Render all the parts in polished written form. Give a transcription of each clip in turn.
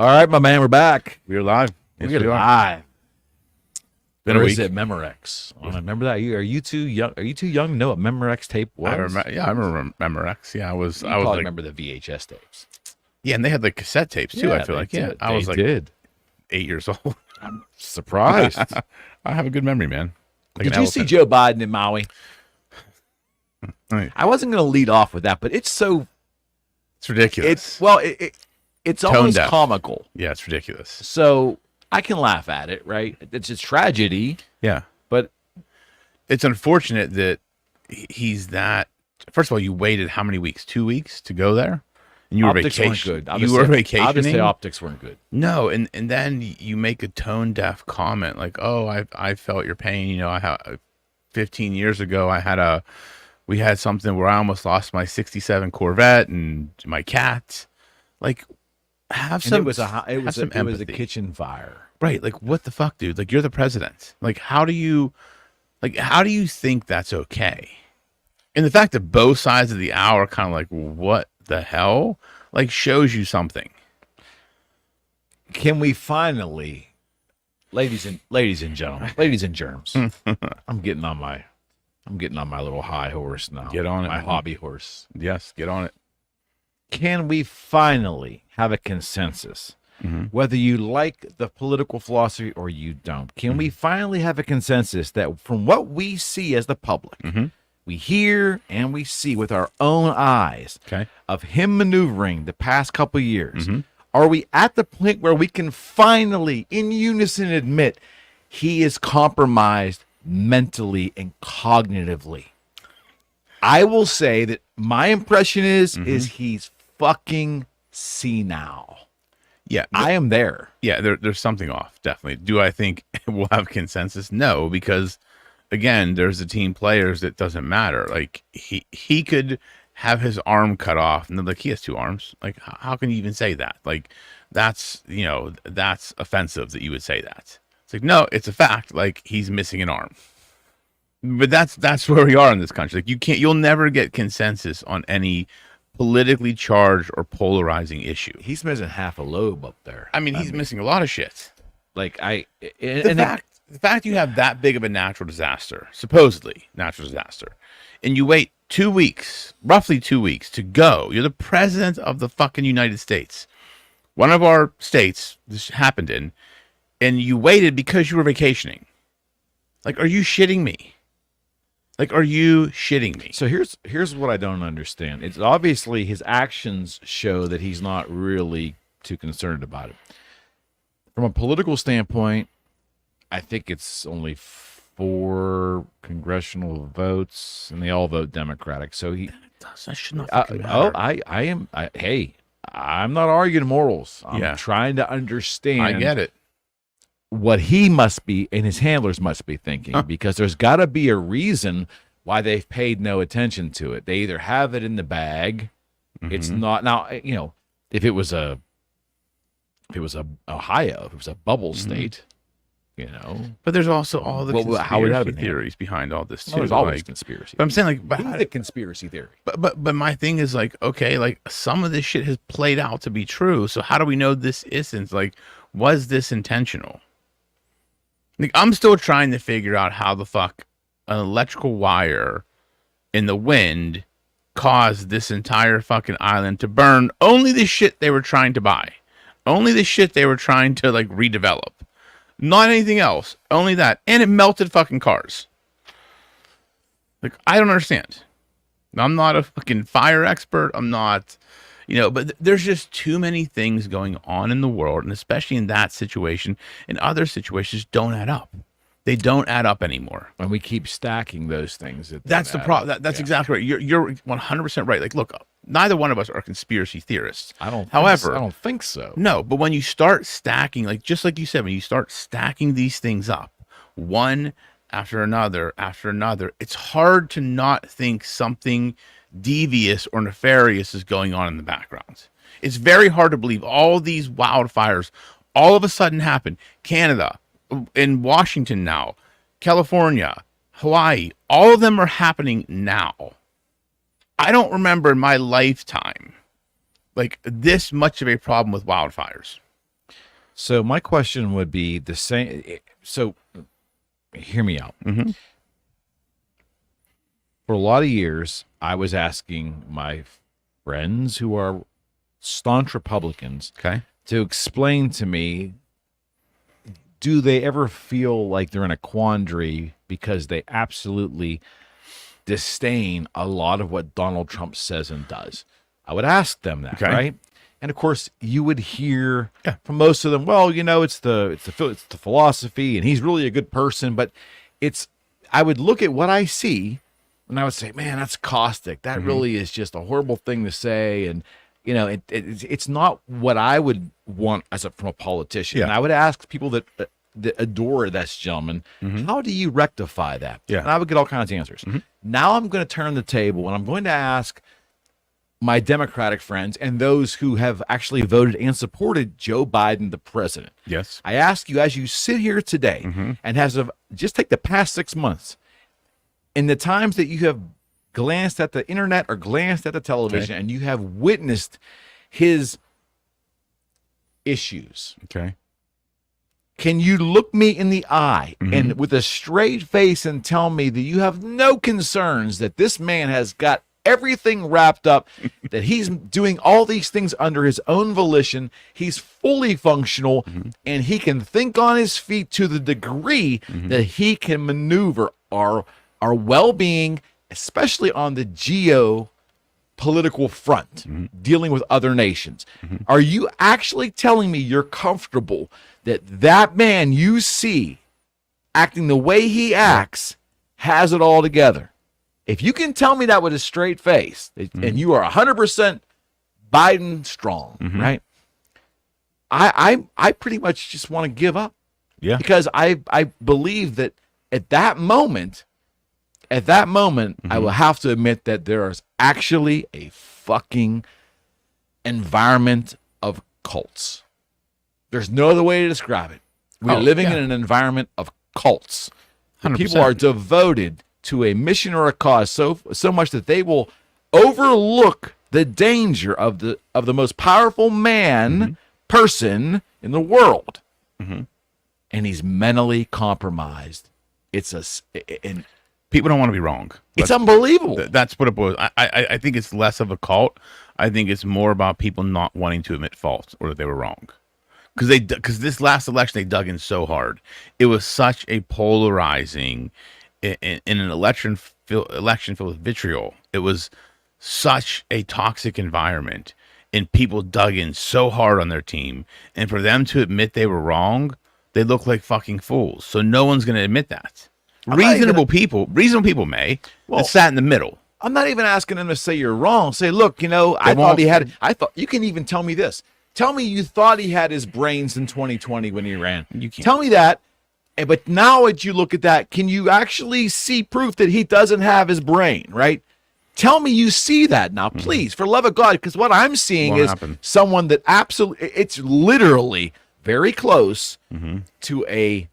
All right, my man, we're back. We're live. We're live. Been Or a is week. it Memorex? I remember that. Are you too young? Are you too young to know what Memorex tape was? I remember Memorex. Yeah, I was probably like, remember the VHS tapes. yeah, and they had like cassette tapes too. I feel like, yeah, I was like 8 years old. I'm surprised. I have a good memory, man. Like Did you see Joe Biden in Maui? Right. I wasn't going to lead off with that, but it's so ridiculous. It's almost deaf. comical. Yeah, it's ridiculous. So I can laugh at it, right? It's a tragedy. Yeah, but it's unfortunate that he's that. First of all, you waited how many weeks? 2 weeks to go there, and you optics were weren't good. You were vacationing. Obviously, optics weren't good. No, and then you make a tone deaf comment like, "Oh, I felt your pain." You know, I have 15 years ago, we had something where I almost lost my '67 Corvette and my cat. Like, have some. It was a kitchen fire. Right. Like, what the fuck, dude? Like, you're the president. Like, how do you think that's okay? And the fact that both sides of the hour kind of like, what the hell? Like, shows you something. Can we finally, ladies and gentlemen, ladies and germs, I'm getting on my little high horse now. Get on it. My man. hobby horse. Yes, get on it. Can we finally have a consensus? Whether you like the political philosophy or you don't, can we finally have a consensus that from what we see as the public, we hear and we see with our own eyes of him maneuvering the past couple of years, are we at the point where we can finally, in unison, admit he is compromised mentally and cognitively? I will say that my impression is he's fucking senile. Yeah, I am there. Yeah, there's something off, definitely. Do I think we'll have consensus? No, because again, there's the team players that doesn't matter. Like he could have his arm cut off, and they're like, he has 2 arms. Like, how can you even say that? Like, that's offensive that you would say that. It's like, no, it's a fact. Like, he's missing an arm. But that's where we are in this country. Like, you'll never get consensus on any politically charged or polarizing issue. He's missing half a lobe up there. I mean, he's missing a lot of shit. Like The fact you have that big of a natural disaster, supposedly natural disaster, and you wait 2 weeks, roughly 2 weeks to go. You're the president of the fucking United States. One of our states this happened in, and you waited because you were vacationing. Like, are you shitting me? Like, are you shitting me? So here's what I don't understand. It's obviously his actions show that he's not really too concerned about it. From a political standpoint, I think it's only 4 congressional votes, and they all vote Democratic. So that should not fucking matter. Hey, I'm not arguing morals. I'm trying to understand. I get it. What he must be and his handlers must be thinking, because there's got to be a reason why they've paid no attention to it. They either have it in the bag. It's not now. You know, if it was Ohio, if it was a bubble state, you know. But there's also all the conspiracy theories behind all this too. There's always conspiracy. But I'm saying, like, the conspiracy theory. But my thing is, like, okay, like, some of this shit has played out to be true. So how do we know this isn't? Like, was this intentional? Like, I'm still trying to figure out how the fuck an electrical wire in the wind caused this entire fucking island to burn only the shit they were trying to buy. Only the shit they were trying to, like, redevelop. Not anything else. Only that. And it melted fucking cars. Like, I don't understand. I'm not a fucking fire expert. I'm not, but there's just too many things going on in the world, and especially in that situation, and other situations don't add up. They don't add up anymore. And we keep stacking those things. That's the problem. That's exactly right. You're 100% right. Like, look, neither one of us are conspiracy theorists. I don't think so. No, but when you start stacking, like, just like you said, when you start stacking these things up, one after another, it's hard to not think something devious or nefarious is going on in the background. It's very hard to believe all these wildfires all of a sudden happen. Canada, in Washington now, California, Hawaii, all of them are happening now. I don't remember in my lifetime, like, this much of a problem with wildfires. So my question would be the same. So hear me out. Mm-hmm. For a lot of years, I was asking my friends who are staunch Republicans Okay. to explain to me, do they ever feel like they're in a quandary because they absolutely disdain a lot of what Donald Trump says and does? I would ask them that, Okay. right? And of course, you would hear Yeah. from most of them, well, it's the philosophy, and he's really a good person. But I would look at what I see, and I would say, man, that's caustic. That really is just a horrible thing to say, and it's not what I would want from a politician. Yeah. And I would ask people that adore this gentleman, how do you rectify that? Yeah. And I would get all kinds of answers. Now I'm going to turn the table, and I'm going to ask my Democratic friends and those who have actually voted and supported Joe Biden, the president. Yes. I ask you, as you sit here today, and just take the past 6 months, in the times that you have glanced at the internet or glanced at the television, and you have witnessed his issues, Okay. can you look me in the eye and with a straight face and tell me that you have no concerns that this man has got everything wrapped up, that he's doing all these things under his own volition, he's fully functional, and he can think on his feet to the degree that he can maneuver our well-being, especially on the geopolitical front, dealing with other nations? Are you actually telling me you're comfortable that man you see acting the way he acts has it all together? If you can tell me that with a straight face, and you are 100% Biden strong, right? I pretty much just want to give up. Yeah. Because I believe that at that moment, I will have to admit that there is actually a fucking environment of cults. There's no other way to describe it. We're living in an environment of cults. The people are devoted to a mission or a cause so much that they will overlook the danger of the most powerful person in the world, and he's mentally compromised. And People don't want to be wrong. it's unbelievable. That's what it was. I think it's less of a cult. I think it's more about people not wanting to admit fault or that they were wrong. Because this last election they dug in so hard. It was such a polarizing, in an election filled with vitriol. It was such a toxic environment, and people dug in so hard on their team. And for them to admit they were wrong, they look like fucking fools. So no one's going to admit that. Reasonable people may. Well, sat in the middle. I'm not even asking them to say you're wrong. Say, look, I thought you can even tell me this. Tell me you thought he had his brains in 2020 when he ran. You can't. Tell me that. But now as you look at that, can you actually see proof that he doesn't have his brain, right? Tell me you see that now, please, for love of God, because what I'm seeing is someone that absolutely, it's literally very close to a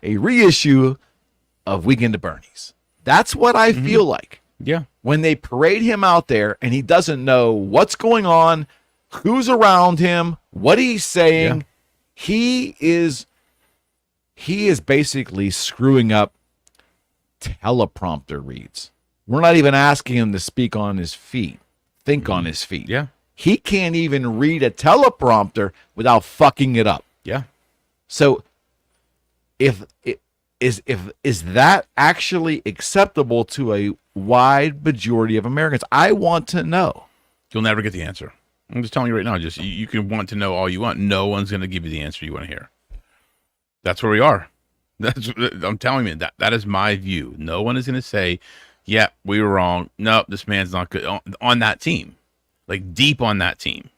reissue of Weekend at Bernie's. That's what I feel like. Yeah. When they parade him out there and he doesn't know what's going on, who's around him, what he's saying, he is basically screwing up teleprompter reads. We're not even asking him to speak on his feet, think on his feet. Yeah. He can't even read a teleprompter without fucking it up. Yeah. So is that actually acceptable to a wide majority of Americans? I want to know. You'll never get the answer. I'm just telling you right now. Just you can want to know all you want. No one's going to give you the answer you want to hear. That's where we are. I'm telling you that is my view. No one is going to say, "Yeah, we were wrong." No, this man's not good on that team, like deep on that team.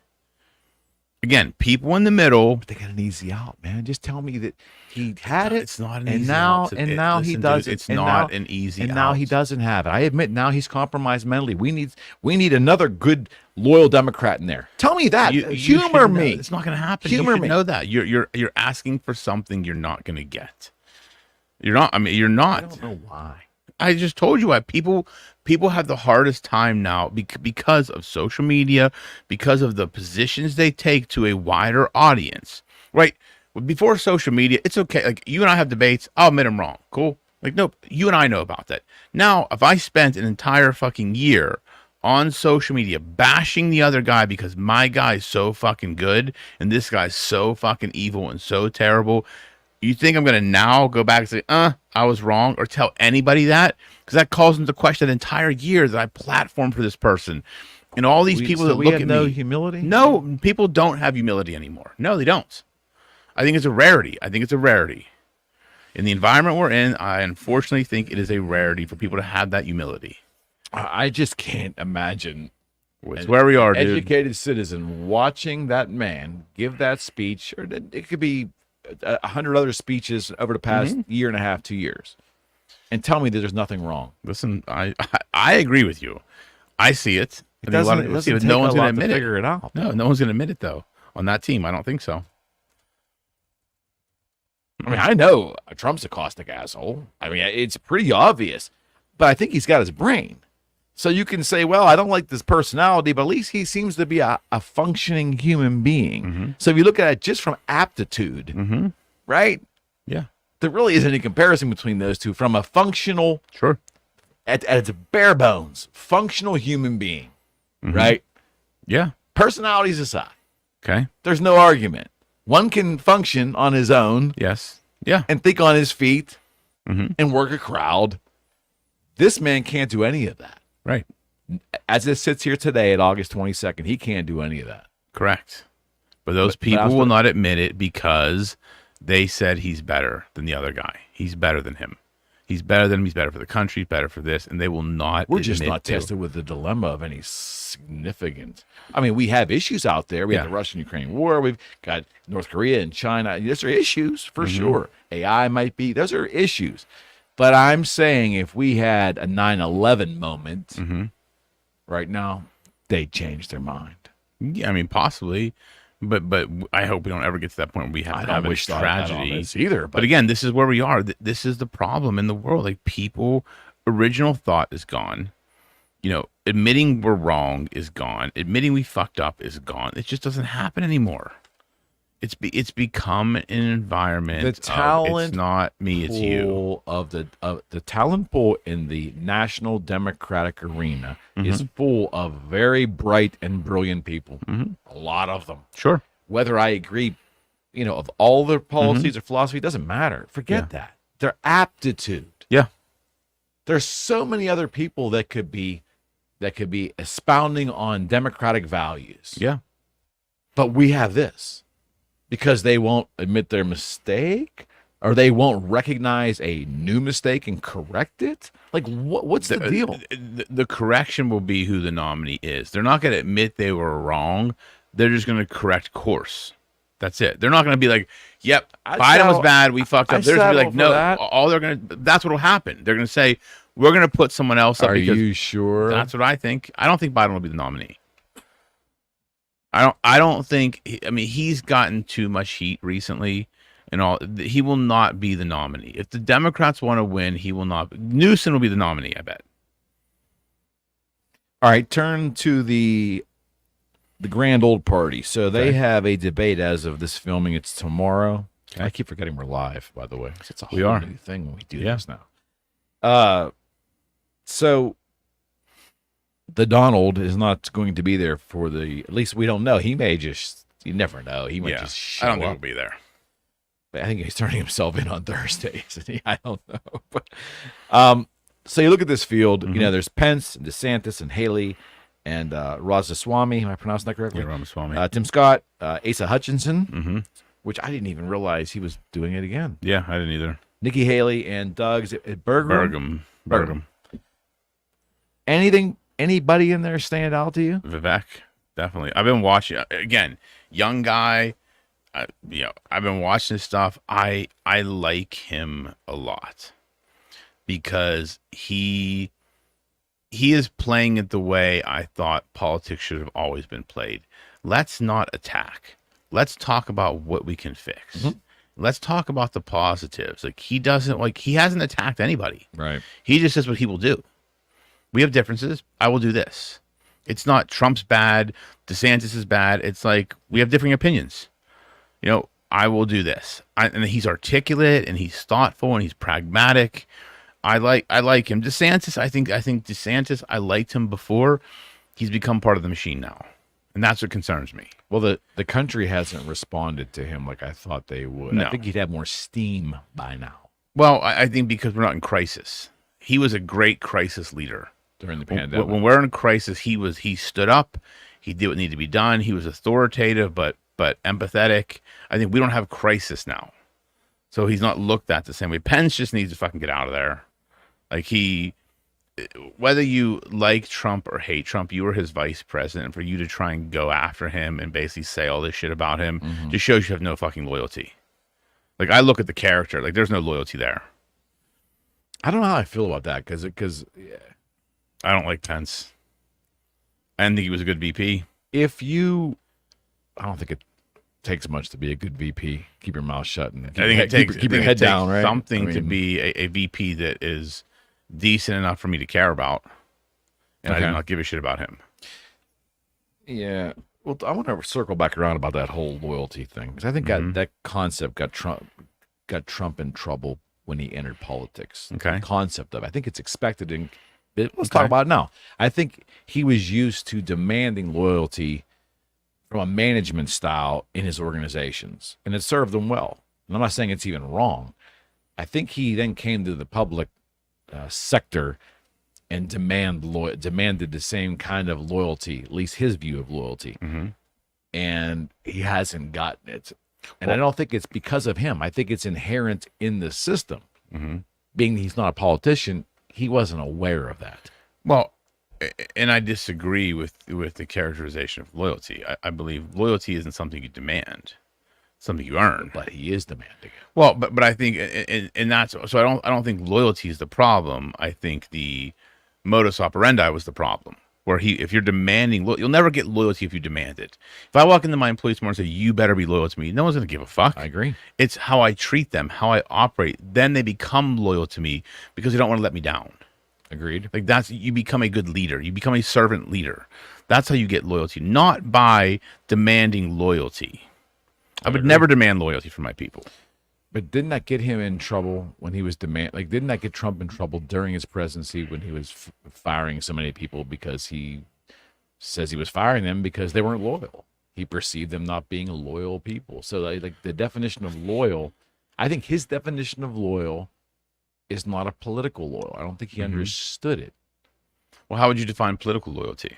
Again, people in the middle. But they got an easy out, man. Just tell me that he had it. It's not an and easy now, out. And now he does it. It's not an easy out. And now he doesn't have it. I admit now he's compromised mentally. We need another good, loyal Democrat in there. Tell me that. Humor me. It's not going to happen. Humor me. Know that. You're asking for something you're not going to get. You're not. I mean, you're not. I don't know why. I just told you why people have the hardest time now because of social media, because of the positions they take to a wider audience, right? Before social media, it's okay. Like, you and I have debates. I'll admit I'm wrong. Cool. Like, nope, you and I know about that. Now, if I spent an entire fucking year on social media bashing the other guy because my guy's so fucking good and this guy's so fucking evil and so terrible, you think I'm going to now go back and say, I was wrong, or tell anybody that? Because that calls into question an entire year that I platformed for this person. And all these people that look at no me. humility? No, people don't have humility anymore. No, they don't. I think it's a rarity. In the environment we're in, I unfortunately think it is a rarity for people to have that humility. I just can't imagine. It's where we are, dude. Educated citizen watching that man give that speech, or it could be 100 other speeches over the past year and a half, 2 years, and tell me that there's nothing wrong. Listen, I agree with you. I see it. I think a lot of people see it, but no one's going to admit it. Figure it out. No one's going to admit it, though. On that team, I don't think so. I mean, I know Trump's a caustic asshole. I mean, it's pretty obvious, but I think he's got his brain. So you can say, well, I don't like this personality, but at least he seems to be a functioning human being. So if you look at it just from aptitude, right? Yeah. There really isn't any comparison between those two from a functional, Sure. at its bare bones, functional human being, right? Yeah. Personalities aside, Okay. there's no argument. One can function on his own Yes. Yeah. and think on his feet and work a crowd. This man can't do any of that. Right. As it sits here today at August 22nd, he can't do any of that. Correct. But those people will not admit it because they said he's better than the other guy. He's better than him. He's better than him. He's better for the country. He's better for this. And they will not We're just not tested with the dilemma of any significant. I mean, we have issues out there. We have the Russian-Ukraine war. We've got North Korea and China. Those are issues for sure. AI might be. Those are issues. But I'm saying if we had a 9/11 moment right now, they'd change their mind. Yeah, I mean, possibly. But I hope we don't ever get to that point where we have to have a tragedy either. But again, this is where we are. This is the problem in the world. Like, people, original thought is gone. You know, admitting we're wrong is gone. Admitting we fucked up is gone. It just doesn't happen anymore. It's become an environment. The talent it's not me, it's you. Of the talent pool in the national Democratic arena is full of very bright and brilliant people. A lot of them. Sure. Whether I agree, of all their policies or philosophy, doesn't matter. Forget that. Their aptitude. Yeah. There's so many other people that could be expounding on democratic values. Yeah. But we have this. Because they won't admit their mistake, or they won't recognize a new mistake and correct it. Like, what's the deal? The correction will be who the nominee is. They're not going to admit they were wrong. They're just going to correct course. That's it. They're not going to be like, "Yep, Biden was bad. We fucked up." They're going to be like, "No." All they're going to. That's what will happen. They're going to say, "We're going to put someone else up." Are you sure? That's what I think. I don't think Biden will be the nominee. I don't think. I mean, he's gotten too much heat recently, and all. He will not be the nominee. If the Democrats want to win, he will not. Newsom will be the nominee, I bet. All right, turn to the grand old party. So they have a debate as of this filming. It's tomorrow. I keep forgetting we're live, by the way. It's a whole new thing when we do this now. So the Donald is not going to be there for at least we don't know. He may just, you never know. He might just show I don't think up. he'll be there. I think he's turning himself in on Thursday. I don't know. But, so you look at this field, there's Pence, and DeSantis, and Haley, and Ramaswamy. Am I pronouncing that correctly? Yeah, Ramaswamy. Tim Scott, Asa Hutchinson, which I didn't even realize he was doing it again. Yeah, I didn't either. Nikki Haley and Doug's Burgum. Anybody in there stand out to you? Vivek, definitely. I've been watching, again, young guy. I've been watching his stuff. I like him a lot because he is playing it the way I thought politics should have always been played. Let's not attack. Let's talk about what we can fix. Let's talk about the positives. Like he hasn't attacked anybody. Right. He just says what he will do. We have differences. I will do this. It's not Trump's bad, DeSantis is bad. It's like we have differing opinions. I will do this. And he's articulate and he's thoughtful and he's pragmatic. I like him. DeSantis, I think DeSantis, I liked him before. He's become part of the machine now. And that's what concerns me. Well, the country hasn't responded to him like I thought they would. No. I think he'd have more steam by now. Well, I think because we're not in crisis. He was a great crisis leader. During the pandemic. When we're in crisis, he stood up. He did what needed to be done. He was authoritative, but empathetic. I think we don't have crisis now. So he's not looked at the same way. Pence just needs to fucking get out of there. Like whether you like Trump or hate Trump, you were his vice president. And for you to try and go after him and basically say all this shit about him just shows you have no fucking loyalty. Like, I look at the character. Like, there's no loyalty there. I don't know how I feel about that because I don't like Pence. I didn't think he was a good VP. I don't think it takes much to be a good VP. Keep your mouth shut and keep your head down, right? Something to mean, be a VP that is decent enough for me to care about, and I do not give a shit about him. Yeah. Well, I want to circle back around about that whole loyalty thing because I think that concept got Trump in trouble when he entered politics. Okay. The concept of it. I think it's expected. Let's talk about it now. I think he was used to demanding loyalty from a management style in his organizations, and it served him well. And I'm not saying it's even wrong. I think he then came to the public sector and demanded the same kind of loyalty, at least his view of loyalty. And he hasn't gotten it. And I don't think it's because of him. I think it's inherent in the system. Being he's not a politician, he wasn't aware of that. Well, and I disagree with the characterization of loyalty. I believe loyalty isn't something you demand, something you earn. But he is demanding it. Well, but I think, and that's so. I don't think loyalty is the problem. I think the modus operandi was the problem. Where if you're demanding, you'll never get loyalty if you demand it. If I walk into my employees tomorrow and say, "You better be loyal to me," no one's gonna give a fuck. I agree. It's how I treat them, how I operate. Then they become loyal to me because they don't want to let me down. Agreed. Like you become a good leader. You become a servant leader. That's how you get loyalty, not by demanding loyalty. I would never demand loyalty from my people. But didn't that get him in trouble when he was didn't that get Trump in trouble during his presidency when he was firing so many people because he says he was firing them because they weren't loyal? He perceived them not being loyal people. So like the definition of loyal, I think his definition of loyal is not a political loyal. I don't think he understood it. Well, how would you define political loyalty?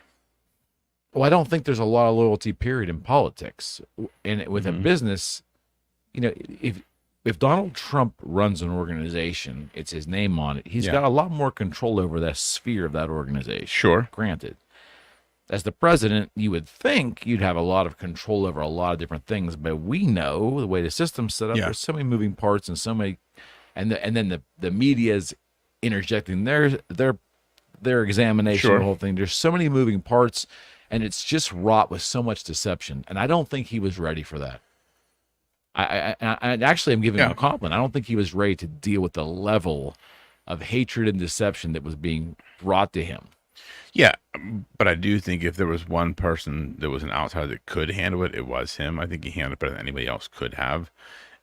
Well, I don't think there's a lot of loyalty period in politics. And with a business, if Donald Trump runs an organization, it's his name on it. He's got a lot more control over that sphere of that organization. Sure. Granted. As the president, you would think you'd have a lot of control over a lot of different things, but we know the way the system's set up, there's so many moving parts and so many, and then the media's interjecting their examination of the whole thing. There's so many moving parts, and it's just wrought with so much deception. And I don't think he was ready for that. I actually am giving him a compliment. I don't think he was ready to deal with the level of hatred and deception that was being brought to him. Yeah, but I do think if there was one person that was an outsider that could handle it, it was him. I think he handled it better than anybody else could have.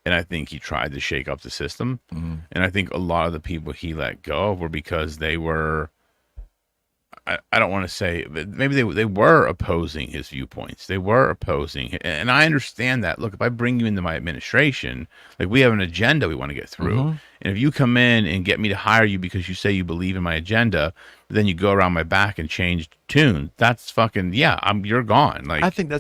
And I think he tried to shake up the system. And I think a lot of the people he let go were because they were, I don't want to say, but maybe they were opposing his viewpoints. They were opposing, and I understand that. Look, if I bring you into my administration, like we have an agenda we want to get through, and if you come in and get me to hire you because you say you believe in my agenda, then you go around my back and change tune, that's fucking you're gone. Like I think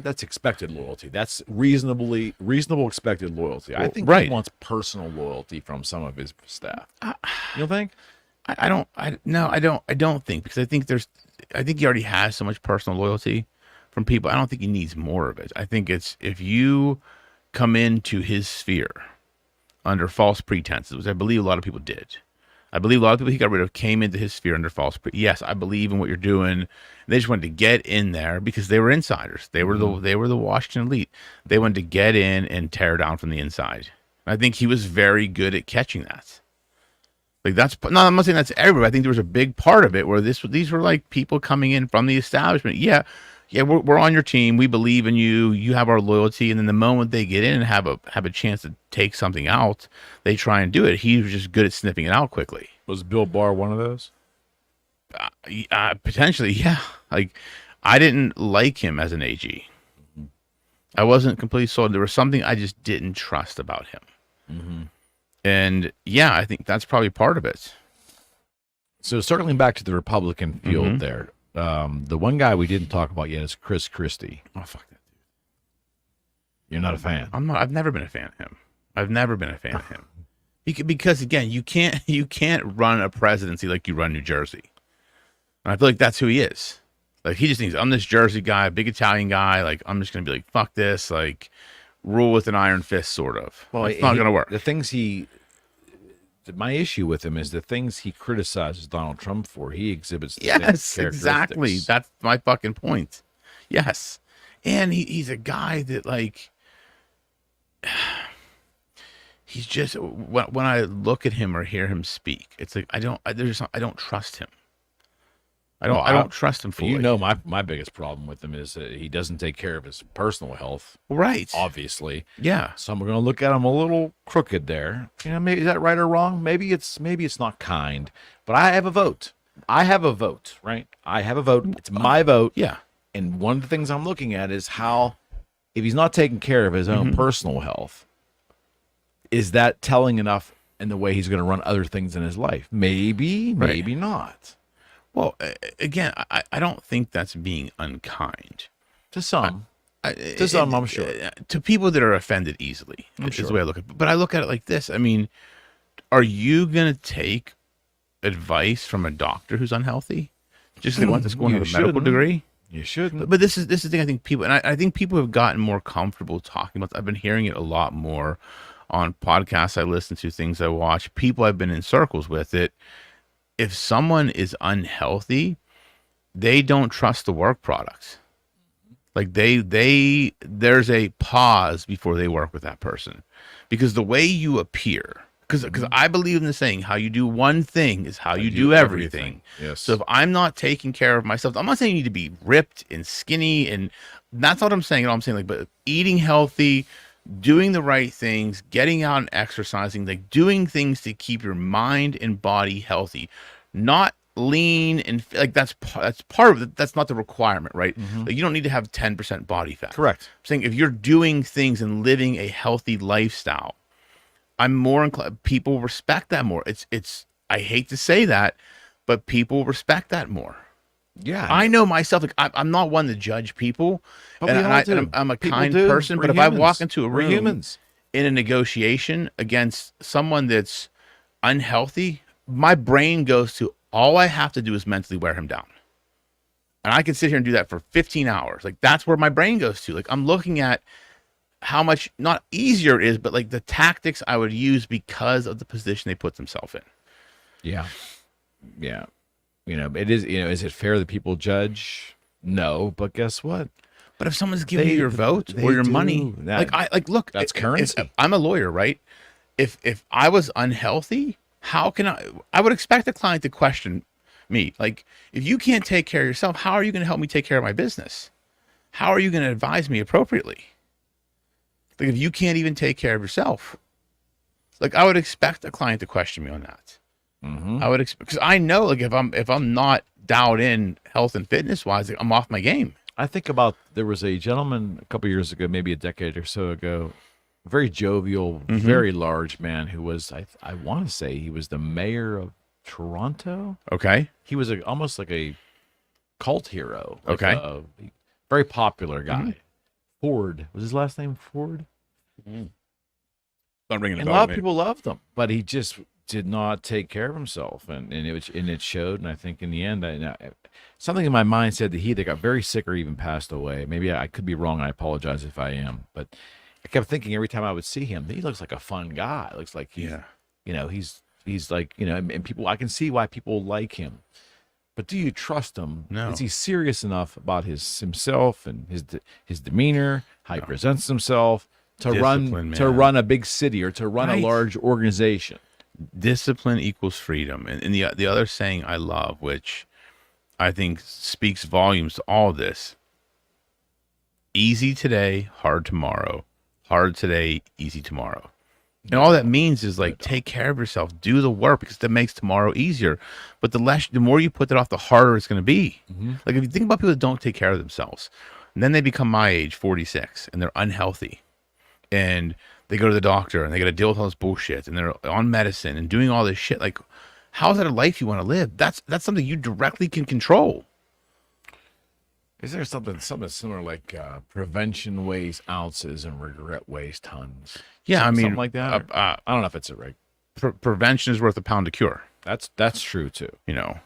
that's expected loyalty. That's reasonable expected loyalty. I think he wants personal loyalty from some of his staff. You don't think? I don't think, because I think he already has so much personal loyalty from people. I don't think he needs more of it. I think it's if you come into his sphere under false pretenses, which I believe a lot of people did. I believe a lot of people he got rid of came into his sphere under false yes, I believe in what you're doing. They just wanted to get in there because they were insiders. They were the Washington elite. They wanted to get in and tear down from the inside. I think he was very good at catching that. Like I'm not saying that's everybody. I think there was a big part of it where these were like people coming in from the establishment. Yeah, we're on your team. We believe in you. You have our loyalty. And then the moment they get in and have a chance to take something out, they try and do it. He was just good at sniffing it out quickly. Was Bill Barr one of those? Potentially, yeah. Like, I didn't like him as an AG. I wasn't completely sold. There was something I just didn't trust about him. Mm-hmm. And yeah, I think that's probably part of it. So circling back to the Republican field there, the one guy we didn't talk about yet is Chris Christie. Oh, fuck that dude. You're not a fan. I'm not. I've never been a fan of him. I've never been a fan of him. Because again, you can't run a presidency like you run New Jersey. And I feel like that's who he is. Like, he just thinks, I'm this Jersey guy, big Italian guy. Like, I'm just going to be like, fuck this. Like, rule with an iron fist, sort of. Well, it's not going to work. The things my issue with him is the things he criticizes Donald Trump for. He exhibits the same exactly. That's my fucking point. Yes. And he's a guy that, like, he's just, when I look at him or hear him speak, it's like, I don't trust him. I don't trust him fully. You know, my biggest problem with him is that he doesn't take care of his personal health. Right. Obviously. Yeah. Some are going to look at him a little crooked there. You know, maybe is that right or wrong? Maybe it's not kind. But I have a vote. I have a vote, right? I have a vote. It's my vote. Yeah. And one of the things I'm looking at is how, if he's not taking care of his own personal health, is that telling enough in the way he's going to run other things in his life? Maybe, maybe not. Well, again, I don't think that's being unkind. To some. I'm sure. To people that are offended easily, is the way I look at it. But I look at it like this. I mean, are you going to take advice from a doctor who's unhealthy just because they want to school and have a medical degree? You shouldn't. But this is the thing I think people, and I think people have gotten more comfortable talking about. I've been hearing it a lot more on podcasts I listen to, things I watch, people I've been in circles with it. If someone is unhealthy, they don't trust the work products. Like there's a pause before they work with that person, because the way you appear, because I believe in the saying, how you do one thing is how you do everything. Yes. So if I'm not taking care of myself, I'm not saying you need to be ripped and skinny, and that's what I'm saying. I'm saying, like, but eating healthy, doing the right things, getting out and exercising, like doing things to keep your mind and body healthy, not lean and like that's part of it. That's not the requirement, right? Like, you don't need to have 10% body fat. Correct. I'm saying if you're doing things and living a healthy lifestyle, I'm more inclined. People respect that more. It's. I hate to say that, but people respect that more. Yeah, I know myself. Like, I'm not one to judge people, but I'm a kind person. But if I walk into a room in a negotiation against someone that's unhealthy, my brain goes to, all I have to do is mentally wear him down. And I can sit here and do that for 15 hours. Like, that's where my brain goes to. Like, I'm looking at how much, not easier it is, but like the tactics I would use because of the position they put themselves in. Yeah. Yeah. You know, it is, you know, is it fair that people judge? No, but guess what? But if someone's giving you your vote or your money, look, that's currency. I'm a lawyer, right? If I was unhealthy, how can I would expect a client to question me. Like, if you can't take care of yourself, how are you going to help me take care of my business? How are you going to advise me appropriately? Like, if you can't even take care of yourself, like, I would expect a client to question me on that. I would expect, because I know, like, if I'm not dialed in health and fitness wise, like, I'm off my game. I think about, there was a gentleman a couple years ago, maybe a decade or so ago, a very jovial, very large man who was, I want to say he was the mayor of Toronto. Okay. He was almost like a cult hero. Like okay. A very popular guy. Ford. Was his last name Ford? Not ringing a bell. A lot of people loved him, but he just did not take care of himself, and it showed. And I think in the end, something in my mind said that he either got very sick or even passed away. Maybe I could be wrong. I apologize if I am, but I kept thinking every time I would see him, he looks like a fun guy. Looks like he's like, you know, and people, I can see why people like him. But do you trust him? No. Is he serious enough about himself and his demeanor, how he presents himself, Discipline, to man. run a big city or to run a Right. large organization. Discipline equals freedom. And the other saying I love, which I think speaks volumes to all of this: easy today, hard tomorrow. Hard today, easy tomorrow. And all that means is like take care of yourself, do the work, because that makes tomorrow easier. But the more you put that off, the harder it's going to be. Like if you think about people that don't take care of themselves, and then they become my age, 46, and they're unhealthy, and they go to the doctor and they got to deal with all this bullshit, and they're on medicine and doing all this shit. Like, how is that a life you want to live? That's something you directly can control. Is there something similar like prevention weighs ounces and regret weighs tons? Yeah, I mean, something like that. I don't know if it's right. Prevention is worth a pound of cure. That's true too. You know,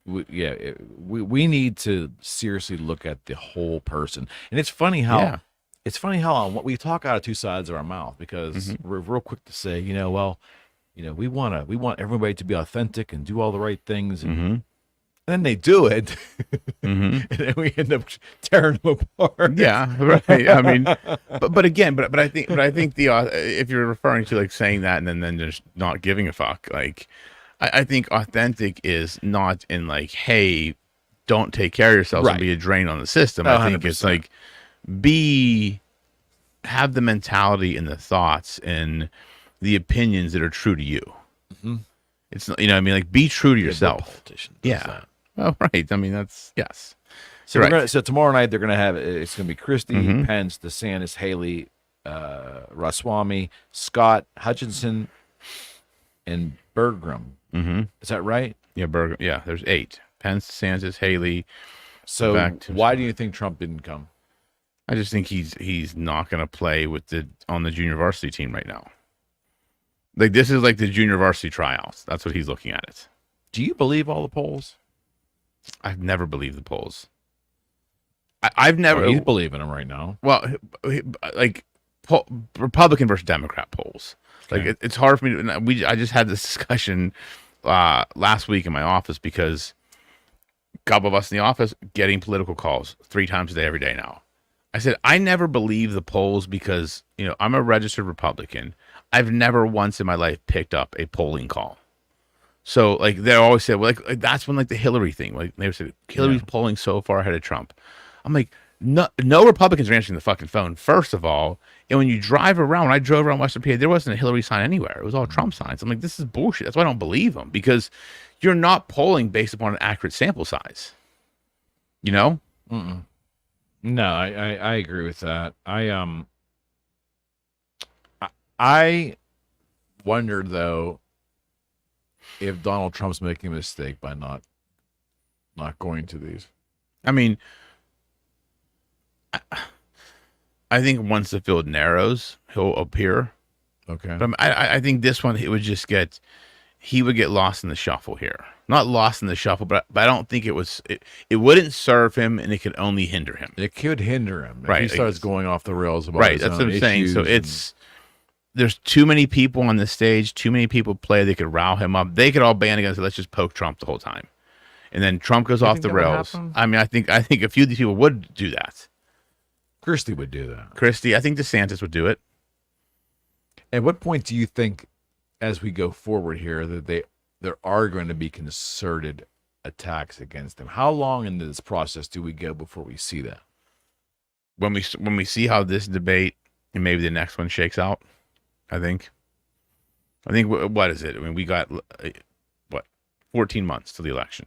we need to seriously look at the whole person. And it's funny how on what we talk out of two sides of our mouth, because we're real quick to say, we want everybody to be authentic and do all the right things, and then they do it, and then we end up tearing them apart. Yeah, right. I mean, but again, I think the if you're referring to like saying that and then just not giving a fuck, like I think authentic is not in like, hey, don't take care of yourself and be a drain on the system. I think 100%. it's like have the mentality and the thoughts and the opinions that are true to you. It's not, I mean, like be true to yourself. Yeah. Oh, right. I mean, that's yes. So so tomorrow night they're gonna have it's gonna be Christie, Pence, DeSantis, Haley, Ramaswamy, Scott, Hutchinson, and Bergram. Is that right? Yeah, Bergram. Yeah, there's 8: Pence, DeSantis, Haley. So why do you think Trump didn't come? I just think he's not gonna play on the junior varsity team right now. Like this is like the junior varsity tryouts. That's what he's looking at it. Do you believe all the polls? I've never believed the polls. I've never. He's believing them right now. Well, like Republican versus Democrat polls. Okay. Like it's hard for me to. I just had this discussion last week in my office because a couple of us in the office getting political calls 3 times a day, every day now. I said I never believe the polls because I'm a registered Republican. I've never once in my life picked up a polling call. So like they always say, well, like that's when like the Hillary thing, like they said Hillary's polling so far ahead of Trump. I'm like, no Republicans are answering the fucking phone, first of all. And when you drive around, when I drove around Western PA, there wasn't a Hillary sign anywhere. It was all Trump signs. I'm like, this is bullshit. That's why I don't believe them, because you're not polling based upon an accurate sample size. No, I agree with that. I wonder though if Donald Trump's making a mistake by not going to these. I mean, I think once the field narrows, he'll appear. Okay. But I think this one, he would get lost in the shuffle here. Not lost in the shuffle, but I don't think it wouldn't serve him, and it could only hinder him. It could hinder him if right. he starts going off the rails about his that's own what I'm saying. So issues there's too many people on the stage, too many people play. They could rile him up. They could all band against it. Let's just poke Trump the whole time, and then Trump goes off the rails. I mean, I think a few of these people would do that. Christie would do that. I think DeSantis would do it. At what point do you think, as we go forward here, that there are going to be concerted attacks against him? How long into this process do we go before we see that? When we see how this debate and maybe the next one shakes out, I think what is it? I mean, we got 14 months to the election.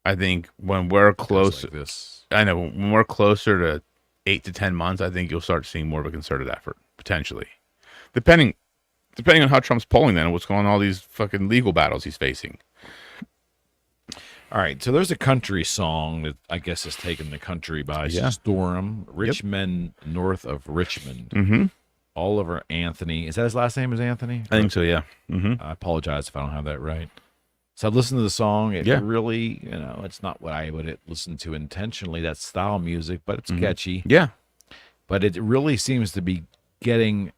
I think when we're close, like this. I know when we're closer to 8 to 10 months, I think you'll start seeing more of a concerted effort potentially, depending on how Trump's polling then and what's going on, all these fucking legal battles he's facing. All right, so there's a country song that I guess has taken the country by storm. Richmond, north of Richmond. Oliver Anthony. Is that his last name is Anthony? I think so, yeah. I apologize if I don't have that right. So I've listened to the song. It really, it's not what I would listen to intentionally, that style music, but it's catchy. Yeah. But it really seems to be getting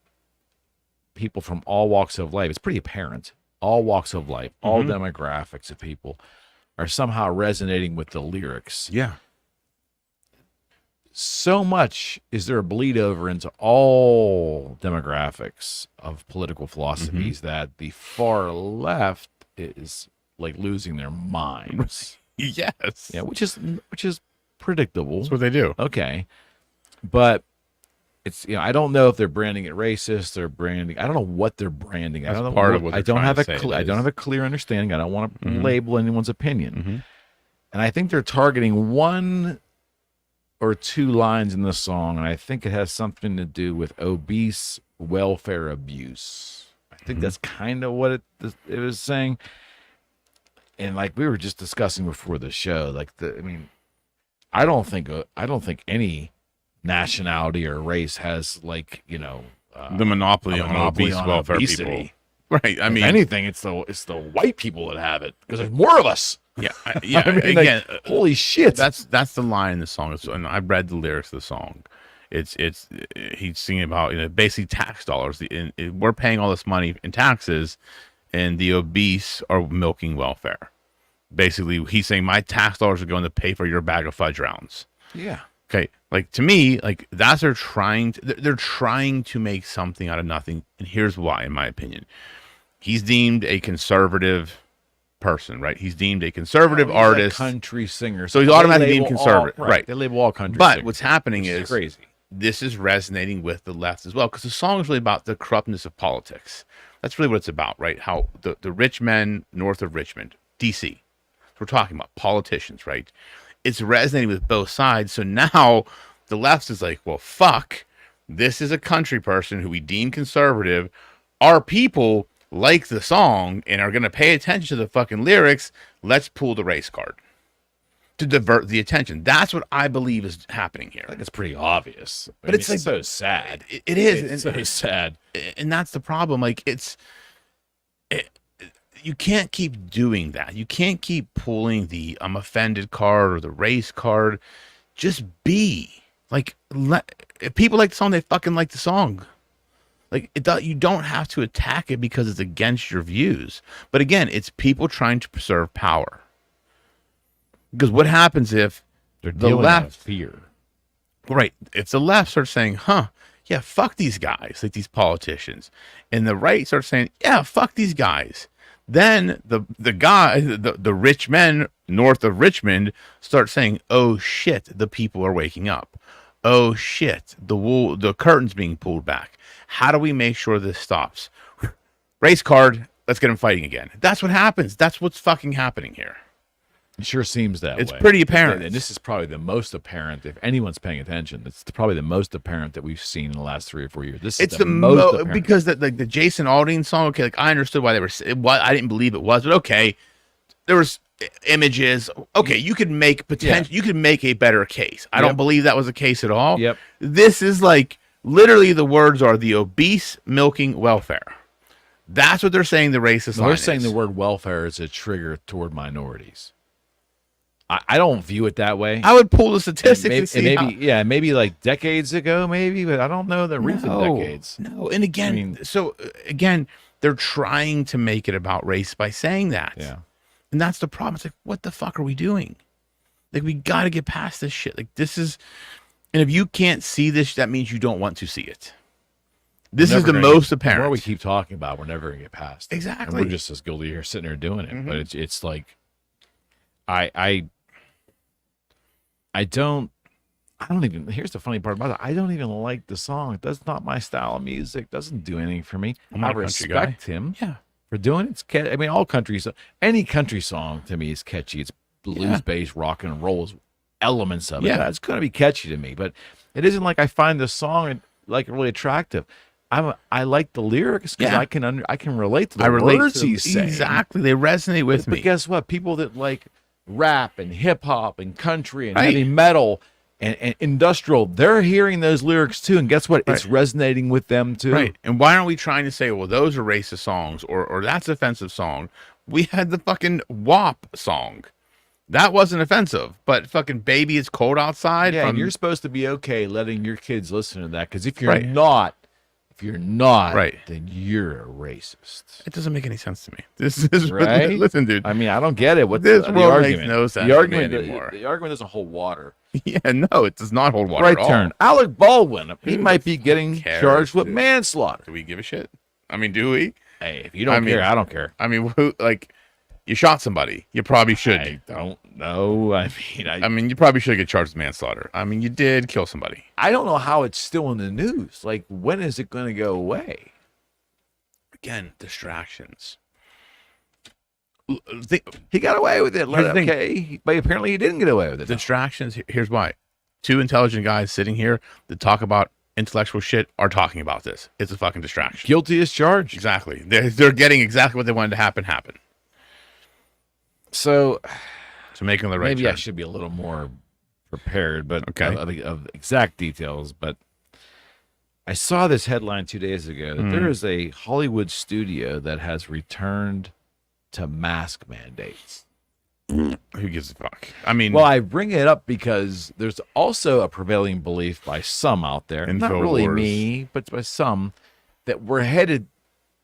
people from all walks of life. It's pretty apparent. All walks of life, all demographics of people are somehow resonating with the lyrics. Yeah. so much is there a bleed over into all demographics of political philosophies that the far left is like losing their minds. Yes. Yeah, which is predictable. That's what they do. Okay, but it's I don't know if they're branding it racist. They're branding. I don't know what they're branding. I don't know part of what I they're don't have trying to say it I don't is. have a clear understanding. I don't want to label anyone's opinion. Mhm. And I think they're targeting one or two lines in the song, and I think it has something to do with obese welfare abuse. I think that's kind of what it was saying. And like we were just discussing before the show, like I don't think any nationality or race has like The monopoly on obese welfare obesity. people. Right. I mean, If anything, it's the white people that have it because there's more of us. yeah. I mean, like, Again, holy shit. that's the line in the song. And I've read the lyrics of the song. It's he's singing about basically tax dollars. We're paying all this money in taxes, and the obese are milking welfare. Basically, he's saying my tax dollars are going to pay for your bag of fudge rounds. Yeah. Okay, like to me, like that's they're trying to make something out of nothing, and here's why, in my opinion. He's deemed a conservative person, right? He's deemed a conservative He's artist, a country singer. so he's they automatically label deemed conservative, all, right? They label all country But singers, what's happening which is crazy. this is resonating with the left as well, because the song is really about the corruptness of politics. That's really what it's about, right? How the rich men north of Richmond, D.C. We're talking about politicians, right? It's resonating with both sides. So now the left is like, well, fuck, this is a country person who we deem conservative. Our people like the song and are going to pay attention to the fucking lyrics. Let's pull the race card to divert the attention. That's what I believe is happening here. I think it's pretty obvious. But it's like so sad. It is. It's so sad. And that's the problem. Like you can't keep doing that. You can't keep pulling the I'm offended card or the race card. Just be like, if people like the song, they fucking like the song. Like you don't have to attack it because it's against your views. But again, it's people trying to preserve power. Because what happens if They're the dealing left, with fear. right? If the left starts saying, yeah, fuck these guys, like these politicians, and the right starts saying, yeah, fuck these guys, then the rich men north of Richmond start saying, oh shit, the people are waking up. Oh shit, the curtain's being pulled back. How do we make sure this stops? Race card, let's get them fighting again. That's what happens. That's what's fucking happening here. It sure seems that It's way. pretty apparent. And this is probably the most apparent, if anyone's paying attention, it's probably the most apparent that we've seen in the last 3 or 4 years. This It's is the most apparent. because the Jason Aldean song. Okay, like I understood why they were. I didn't believe it was, but okay, there was images. Okay, you could make potential. Yeah. You could make a better case. I Yep. don't believe that was the case at all. Yep. This is like literally the words are the obese milking welfare. That's what they're saying. The racist. No, line they're saying is. the word welfare is a trigger toward minorities. I don't view it that way. I would pull the statistics and see maybe like decades ago, maybe, but I don't know the recent decades. No, and again, I mean- so again, they're trying to make it about race by saying that. Yeah. And that's the problem. It's like, what the fuck are we doing? Like, we got to get past this shit. Like, this is, and if you can't see this, that means you don't want to see it. This is the most apparent. The more we keep talking about, we're never gonna get past it. Exactly. And we're just as guilty here sitting there doing it. But it's like, I don't even, here's the funny part about it. I don't even like the song. That's not my style of music. Doesn't do anything for me. I'm not I a country guy. respect him Yeah. for doing it. I mean, all countries, any country song to me is catchy. It's blues based, rock and roll elements of it. Yeah. It's going to be catchy to me, but it isn't like I find the song like really attractive. I like the lyrics because Yeah. I can relate to the I relate words to he's saying. exactly. They resonate with But me. guess what? People that like rap and hip hop and country and Right. heavy metal and industrial, they're hearing those lyrics too. And guess what? It's resonating with them too. Right. And why aren't we trying to say, well, those are racist songs or that's an offensive song? We had the fucking WAP song. That wasn't offensive, but fucking Baby It's Cold Outside. Yeah, from, and you're supposed to be okay letting your kids listen to that because if you're Right. not, Right. then you're a racist. it doesn't make any sense to me. This is Right? listen, dude. I mean, I don't get it. What's This the world argument? makes no sense The to argument, me anymore. the argument doesn't hold water. Yeah, no, it does not hold water Right at all. turn. Alec Baldwin. He might be getting cares, charged with dude? manslaughter. Do we give a shit? I mean, do we? Hey, if you don't I mean- care, I don't care. I mean, who, like, you shot somebody. You probably should. I don't know. I mean, you probably should get charged with manslaughter. I mean, you did kill somebody. I don't know how it's still in the news. Like, when is it going to go away? Again, distractions. He got away with it. Here's the thing. Okay, but apparently he didn't get away with it. Distractions. Here's why. Two intelligent guys sitting here that talk about intellectual shit are talking about this. It's a fucking distraction. Guilty as charged. Exactly. They're getting exactly what they wanted to happen. So Making the right maybe I turn. should be a little more prepared, but Okay. of exact details. But I saw this headline 2 days ago that there is a Hollywood studio that has returned to mask mandates. Who gives a fuck? I mean, Well, I bring it up because there's also a prevailing belief by some out there, not really InfoWars. me, but by some, that we're headed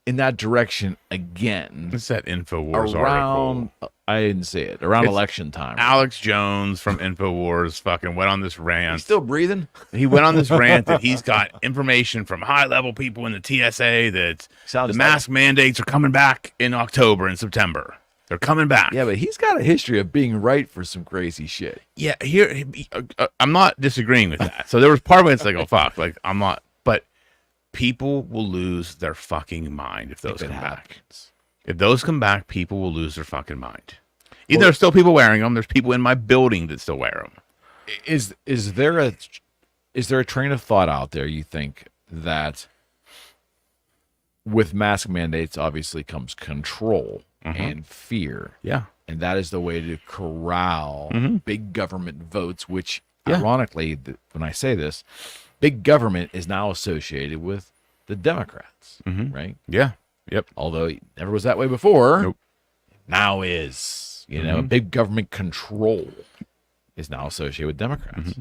in that direction again it's that InfoWars around. article. I didn't see it around It's election time. Alex Jones from InfoWars fucking went on this rant. He's still breathing. He went on this rant that he's got information from high-level people in the TSA that Sounds the mask mandates are coming back in October and September. They're coming back. Yeah, but he's got a history of being right for some crazy shit. Yeah, here I'm not disagreeing with that. So there was part of it that's like, oh fuck, like I'm not. But people will lose their fucking mind if those If it come back. happens. If those come back, people will lose their fucking mind. Either there's still people wearing them. There's people in my building that still wear them. Is there a train of thought out there, you think, that with mask mandates obviously comes control and fear, Yeah. and that is the way to corral big government votes, which Yeah. ironically, when I say this, big government is now associated with the Democrats, right? Yeah. Yep. Although it never was that way before. Nope. Now is, big government control is now associated with Democrats.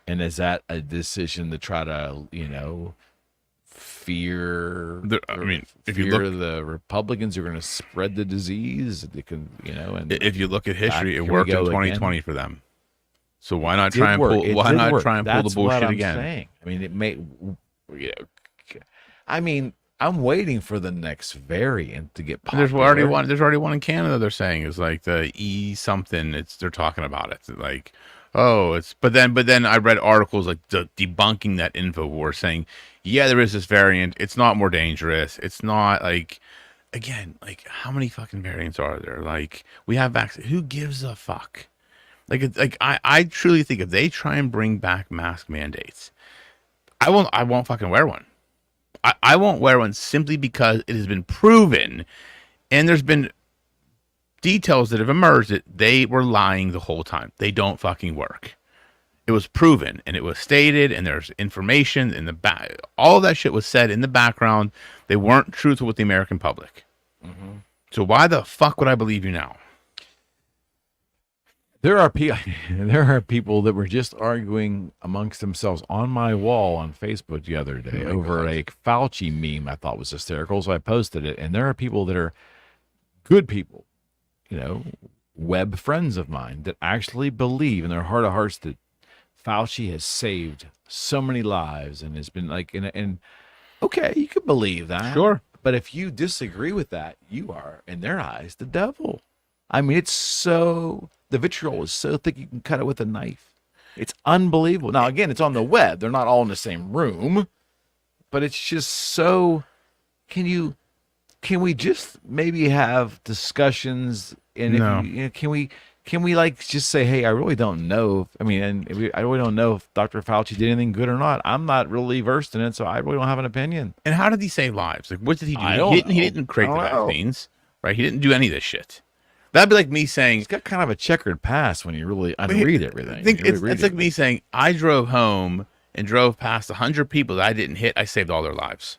And is that a decision to try to, fear? I mean, if you fear look, the Republicans are going to spread the disease, they can, and if you look at history, it here we worked in go 2020 for them. So why not It try and worked. pull? It Why did not work. try and pull That's the bullshit what I'm again? saying. I mean, it may. I mean, I'm waiting for the next variant to get And popular. there's already one. There's already one in Canada. They're saying is like the E something. They're talking about it. Like, oh, it's. But then I read articles like debunking that InfoWars saying, yeah, there is this variant. It's not more dangerous. It's not like. Again, like how many fucking variants are there? Like we have vaccine. Who gives a fuck? I truly think if they try and bring back mask mandates, I won't fucking wear one. I won't wear one simply because it has been proven, and there's been details that have emerged that they were lying the whole time. They don't fucking work. It was proven, and it was stated, and there's information in the back. All of that shit was said in the background. They weren't truthful with the American public. So why the fuck would I believe you now? There are people that were just arguing amongst themselves on my wall on Facebook the other day over a Fauci meme I thought was hysterical, so I posted it. And there are people that are good people, web friends of mine that actually believe in their heart of hearts that Fauci has saved so many lives and has been like, and okay, you could believe that. Sure. But if you disagree with that, you are, in their eyes, the devil. I mean, the vitriol is so thick you can cut it with a knife. It's unbelievable. Now, again, it's on the web. They're not all in the same room, but it's just so. Can we just maybe have discussions? And No. Can we like just say, hey, I really don't know. I really don't know if Dr. Fauci did anything good or not. I'm not really versed in it, so I really don't have an opinion. And how did he save lives? Like, what did he do? I don't He know. didn't create I the don't know. vaccines, right? He didn't do any of this shit. That'd be like me saying, It's got kind of a checkered past when you really unread everything. I think You really read it's like it. me saying, I drove home and drove past 100 people that I didn't hit. I saved all their lives.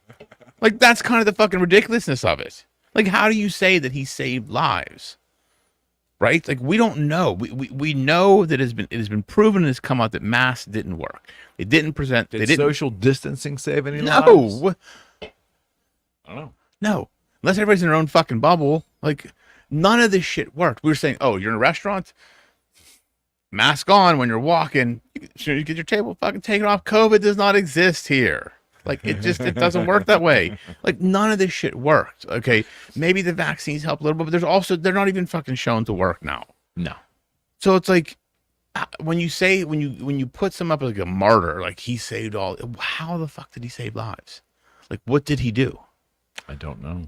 Like, that's kind of the fucking ridiculousness of it. Like, how do you say that he saved lives? Right? Like, we don't know. We know that it has been proven and has come out that masks didn't work. It didn't present. Did they didn't. social distancing save any lives? No. I don't know. No. Unless everybody's in their own fucking bubble. Like, none of this shit worked. We were saying, oh, you're in a restaurant? mask on when you're walking. As soon as you get your table, fucking take it off. COVID does not exist here. Like, it doesn't work that way. Like, none of this shit worked. Okay, maybe the vaccines help a little bit, but they're not even fucking shown to work now. No. So it's like, when you put some up as like a martyr, like he saved all. How the fuck did he save lives? Like, what did he do? I don't know.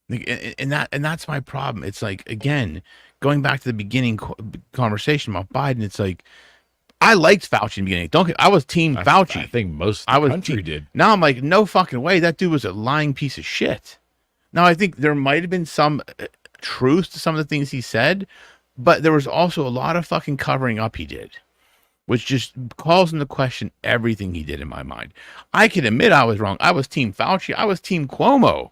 Like, and that's my problem. It's like, again, going back to the beginning conversation about Biden. It's like, I liked Fauci in the beginning. I was team Fauci. I think most of the country did. Now I'm like, no fucking way. That dude was a lying piece of shit. Now I think there might have been some truth to some of the things he said, but there was also a lot of fucking covering up he did, which just calls into question everything he did in my mind. I can admit I was wrong. I was team Fauci. I was team Cuomo.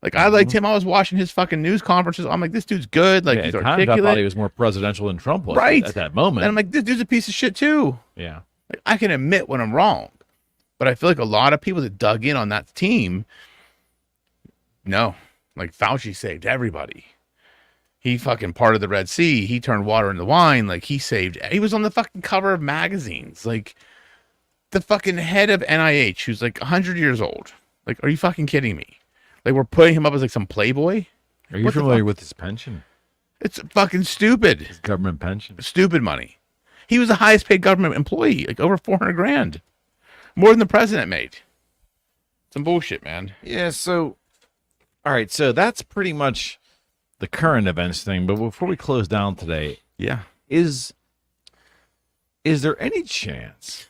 Like, I liked him. I was watching his fucking news conferences. I'm like, this dude's good. Like, he's articulate. I thought he was more presidential than Trump was at that moment. And I'm like, this dude's a piece of shit too. Yeah. Like, I can admit when I'm wrong. But I feel like a lot of people that dug in on that team, no. Like, Fauci saved everybody. He fucking parted the Red Sea. He turned water into wine. Like, he was on the fucking cover of magazines. Like, the fucking head of NIH, who's like 100 years old. Like, are you fucking kidding me? Like, we're putting him up as like some playboy. Are you familiar with his pension? It's fucking stupid. His government pension. Stupid money. He was the highest paid government employee, like over 400 grand. More than the president made. Some bullshit, man. Yeah, so, all right, so that's pretty much the current events thing. But before we close down today, yeah, is there any chance,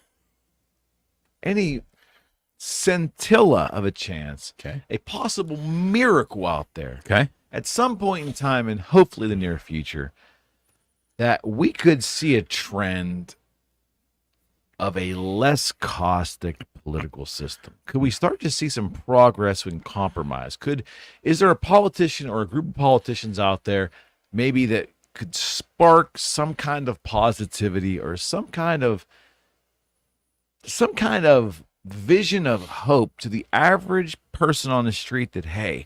any scintilla of a chance, a possible miracle out there, at some point in time, and hopefully the near future, that we could see a trend of a less caustic political system? Could we start to see some progress and compromise? Is there a politician or a group of politicians out there maybe that could spark some kind of positivity or some kind of vision of hope to the average person on the street that, hey,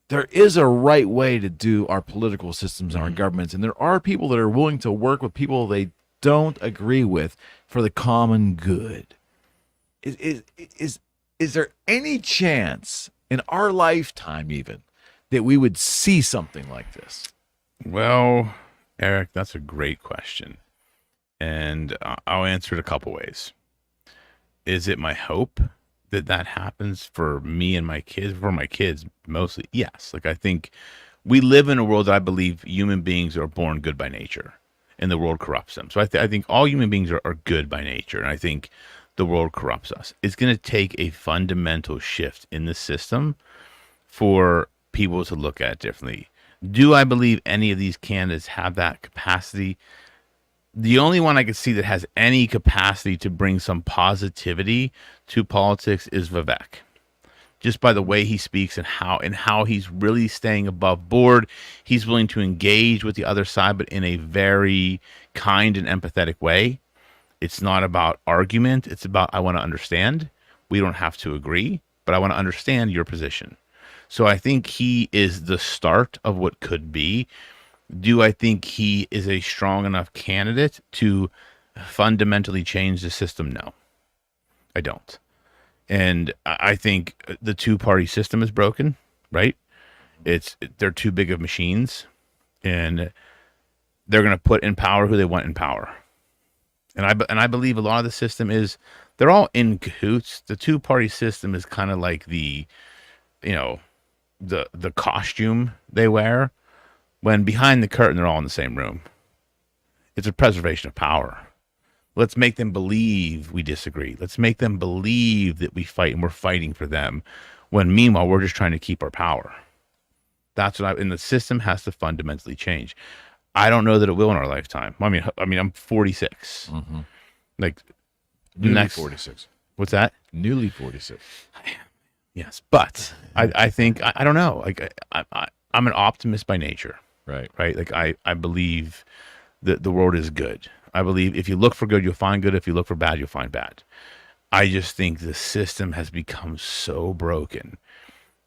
there is a right way to do our political systems and our governments, and there are people that are willing to work with people they don't agree with for the common good? Is there any chance in our lifetime even that we would see something like this? Well, Eric, that's a great question, and I'll answer it a couple ways. Is it my hope that happens for me and my kids? For my kids, mostly, yes. Like, I think we live in a world that I believe human beings are born good by nature, and the world corrupts them. So I think all human beings are good by nature, and I think the world corrupts us. It's going to take a fundamental shift in the system for people to look at it differently. Do I believe any of these candidates have that capacity? The only one I could see that has any capacity to bring some positivity to politics is Vivek. Just by the way he speaks and how he's really staying above board. He's willing to engage with the other side, but in a very kind and empathetic way. It's not about argument. It's about, I want to understand. We don't have to agree, but I want to understand your position. So I think he is the start of what could be. Do I think he is a strong enough candidate to fundamentally change the system? No, I don't. And I think the two-party system is broken, right? They're too big of machines, and they're going to put in power who they want in power. And I believe a lot of the system is, they're all in cahoots. The two-party system is kind of like the costume they wear, when behind the curtain, they're all in the same room. It's a preservation of power. Let's make them believe we disagree. Let's make them believe that we fight and we're fighting for them, when meanwhile, we're just trying to keep our power. That's what and the system has to fundamentally change. I don't know that it will in our lifetime. I mean, I'm 46. Mm-hmm. Like, newly 46. What's that? Newly 46. Yes, but I think, I don't know. Like, I'm an optimist by nature. Right. Like, I believe that the world is good. I believe if you look for good, you'll find good. If you look for bad, you'll find bad. I just think the system has become so broken,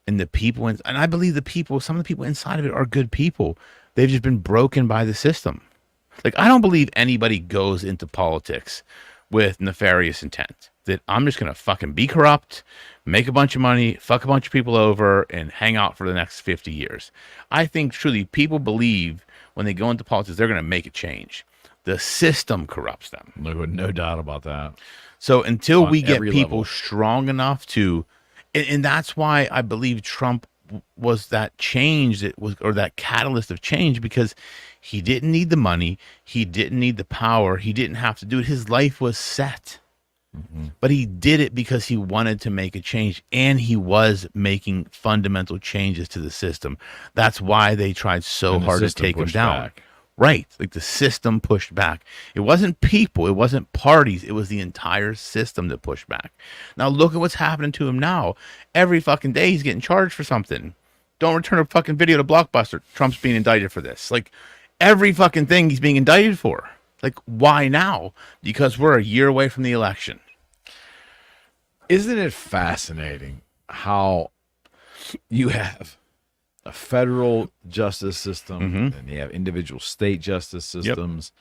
and the people, and I believe some of the people inside of it are good people. They've just been broken by the system. Like, I don't believe anybody goes into politics with nefarious intent. That I'm just going to fucking be corrupt, make a bunch of money, fuck a bunch of people over, and hang out for the next 50 years. I think truly people believe when they go into politics, they're going to make a change. The system corrupts them. No doubt about that. So until On we get every people level. strong enough to, and that's why I believe Trump was that change that was, or that catalyst of change, because he didn't need the money, he didn't need the power, he didn't have to do it. His life was set. But he did it because he wanted to make a change, and he was making fundamental changes to the system. That's why they tried so And the hard to system take him pushed down. back. Right. Like the system pushed back. It wasn't people, it wasn't parties, it was the entire system that pushed back. Now look at what's happening to him now. Every fucking day he's getting charged for something. Don't return a fucking video to Blockbuster. Trump's being indicted for this. Like every fucking thing he's being indicted for. Like, why now? Because we're a year away from the election. Isn't it fascinating how you have a federal justice system and you have individual state justice systems,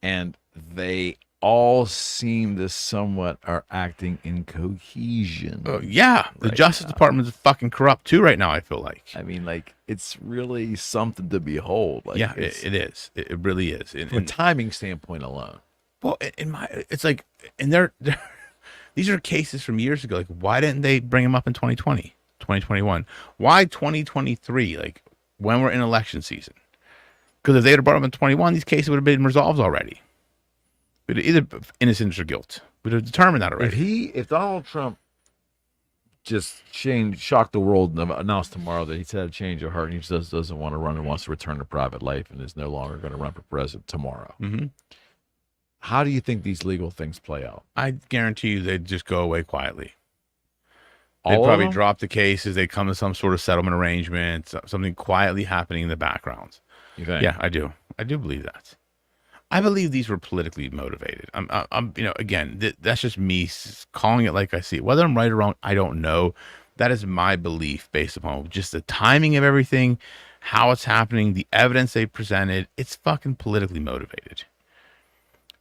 and they all seem to somewhat are acting in cohesion? Yeah, the Justice Department is fucking corrupt too right now, I feel like. I mean, like, it's really something to behold. Like, Yeah, it is. It really is. from a timing standpoint alone. Well, it's like, and they're these are cases from years ago. Like, why didn't they bring them up in 2020, 2021? Why 2023? Like, when we're in election season? Because if they had brought them in 21, these cases would have been resolved already. We'd have either innocence or guilt. We'd have determined that already. If Donald Trump just shocked the world and announced tomorrow that he's had a change of heart and he just doesn't want to run and wants to return to private life and is no longer going to run for president tomorrow, how do you think these legal things play out? I guarantee you they'd just go away quietly. All They'd of probably them? drop the cases. They'd come to some sort of settlement arrangement, something quietly happening in the background. You think? Yeah, I do. I do believe that. I believe these were politically motivated. I'm again, that's just me calling it like I see it. Whether I'm right or wrong, I don't know. That is my belief based upon just the timing of everything, how it's happening, the evidence they presented. It's fucking politically motivated.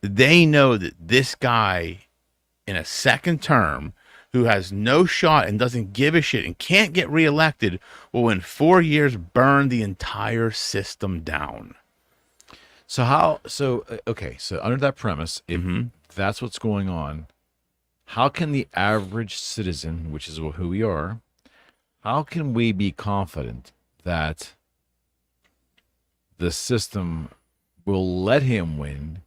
They know that this guy in a second term who has no shot and doesn't give a shit and can't get reelected will in 4 years burn the entire system down. So okay, so under that premise, if that's what's going on, how can the average citizen, which is who we are, how can we be confident that the system will let him win,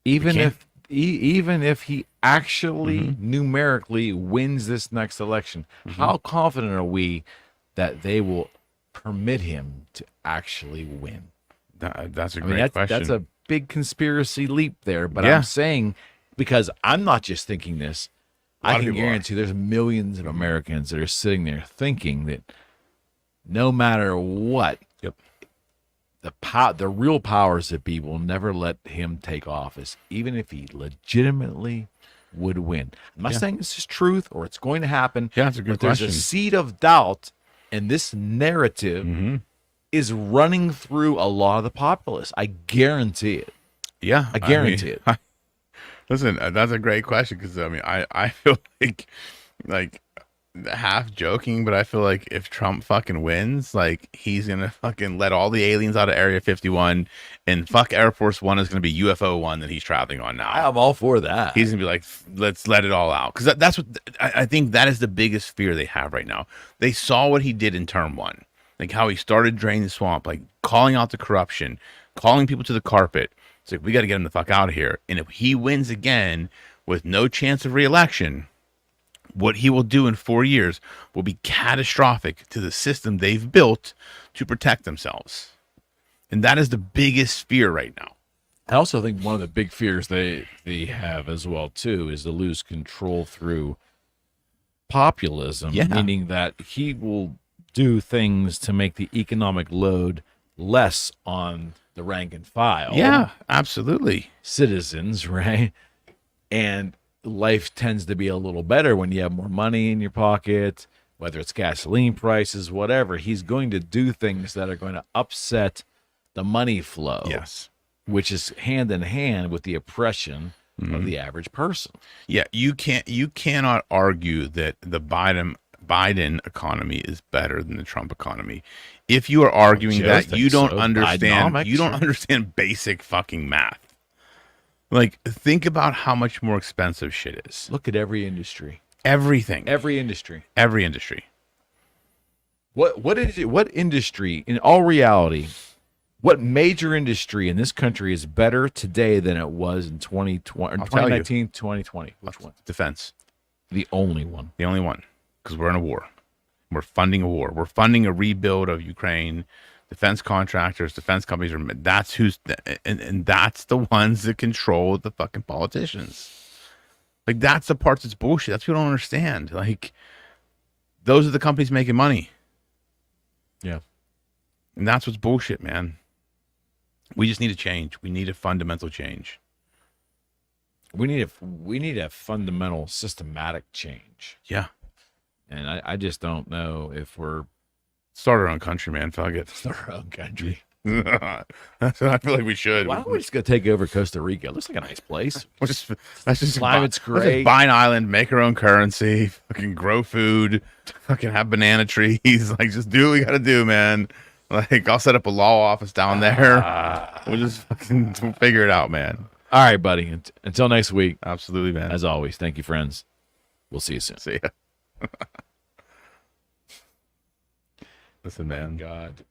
even if he actually numerically wins this next election? How confident are we that they will permit him to actually win? That's a great question. That's a big conspiracy leap there, but Yeah. I'm saying, because I'm not just thinking this, A lot I of can people are. guarantee there's millions of Americans that are sitting there thinking that no matter what, the real powers that be will never let him take office, even if he legitimately would win. I'm not saying this is truth or it's going to happen. Yeah, that's a good but there's question. a seed of doubt, and this narrative is running through a lot of the populace. I guarantee it. Yeah, I guarantee it. Listen, that's a great question, because I feel like half joking, but I feel like if Trump fucking wins, like he's gonna fucking let all the aliens out of Area 51, and fuck Air Force One is gonna be UFO One that he's traveling on now. I'm all for that. He's gonna be like, let's let it all out, because that's what I think that is the biggest fear they have right now. They saw what he did in term one, like how he started draining the swamp, like calling out the corruption, calling people to the carpet. It's like, we got to get him the fuck out of here. And if he wins again with no chance of reelection, what he will do in 4 years will be catastrophic to the system they've built to protect themselves. And that is the biggest fear right now. I also think one of the big fears they have as well too is to lose control through populism, meaning that he will do things to make the economic load less on the rank and file. Yeah, absolutely. Citizens, right? And life tends to be a little better when you have more money in your pocket, whether it's gasoline prices, whatever. He's going to do things that are going to upset the money flow. Yes. which is hand in hand with the oppression of the average person. Yeah, you cannot argue that the Biden economy is better than the Trump economy. If you are arguing that, you don't understand basic fucking math. Like, think about how much more expensive shit is. Look at every industry. Everything. Every industry. Every industry. What industry, in all reality, what major industry in this country is better today than it was in 2019, 2020? Which one? Defense. The only one. The only one. Because we're in a war. We're funding a war. We're funding a rebuild of Ukraine. Defense contractors, defense companies that's who's and that's the ones that control the fucking politicians. Like, that's the parts that's bullshit. That's what we don't understand. Like, those are the companies making money. Yeah. And that's what's bullshit, man. We just need a change. We need a fundamental change. We need a fundamental systematic change. Yeah. And I just don't know if we're start our own country, man. Fuck it. Start our own country. That's what I feel like we should. Why don't we just go take over Costa Rica? It looks like a nice place. That's just climate's great. Let's just buy an island, make our own currency, fucking grow food, fucking have banana trees. Like, just do what we gotta do, man. Like, I'll set up a law office down there. We'll just fucking figure it out, man. All right, buddy. Until next week. Absolutely, man. As always, thank you, friends. We'll see you soon. See ya. Listen, man. God.